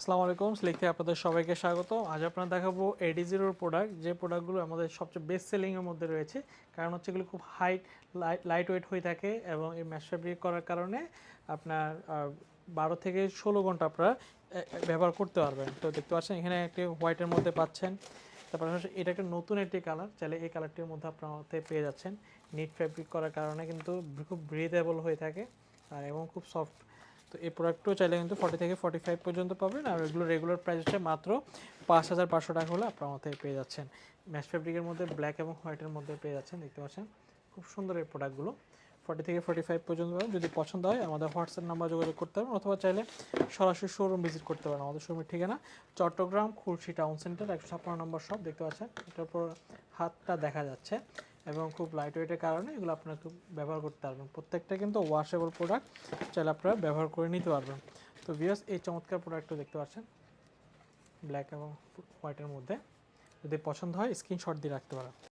আসসালামু আলাইকুম, স্লিকে আপনাদের সবাইকে স্বাগত। আজ আপনারা দেখাবো এডি0 প্রোডাক্ট, যে প্রোডাক্টগুলো আমাদের সবচেয়ে বেস্ট সেলিংয়ের মধ্যে রয়েছে। কারণ হচ্ছে এগুলো খুব লাইট ওয়েট হয়ে থাকে এবং এই ম্যাশ ফ্যাব্রিক করার কারণে আপনার 12 থেকে 16 ঘন্টা আপনারা ব্যবহার করতে পারবেন। তো দেখতে পাচ্ছেন এখানে একটি হোয়াইটের মধ্যে পাচ্ছেন। তারপর এটা একটা নতুন একটি কালার, চাইলে এই কালারটির মধ্যে আপনার পেয়ে যাচ্ছেন। নিট ফ্যাব্রিক করার কারণে কিন্তু খুব ব্রিথেবল হয়ে থাকে আর এবং খুব সফট। তো এই প্রোডাক্টও চাইলে কিন্তু 40 থেকে 45 পর্যন্ত পাবেন। আর এগুলো রেগুলার প্রাইস হচ্ছে মাত্র 5500 টাকা হলে আপনার মধ্যে পেয়ে যাচ্ছেন। ম্যাশ ফেব্রিকের মধ্যে ব্ল্যাক এবং হোয়াইটের মধ্যে পেয়ে যাচ্ছেন, দেখতে পাচ্ছেন খুব সুন্দর এই প্রোডাক্টগুলো। 40 থেকে 45 পর্যন্ত পাবেন। যদি পছন্দ হয় আমাদের হোয়াটসঅ্যাপ নাম্বার যোগাযোগ করতে পারেন, অথবা চাইলে সরাসরি শোরুম ভিজিট করতে পারেন। আমাদের শোরুমের ঠিকানা চট্টগ্রাম খুলশী টাউন সেন্টার 156 নম্বর শপ, দেখতে পাচ্ছেন এটার উপর হাতটা দেখা যাচ্ছে এবং খুব লাইট ওয়েটের কারণে এগুলো আপনারা খুব ব্যবহার করতে পারবেন। প্রত্যেকটা কিন্তু ওয়াশেবল প্রোডাক্ট, চাইলে আপনারা ব্যবহার করে নিতে পারবেন। তো ভিউয়ার্স, এই চমৎকার প্রোডাক্টটা দেখতে পাচ্ছেন ব্ল্যাক এবং হোয়াইটের মধ্যে। যদি পছন্দ হয় স্ক্রিনশট দিয়ে রাখতে পারেন।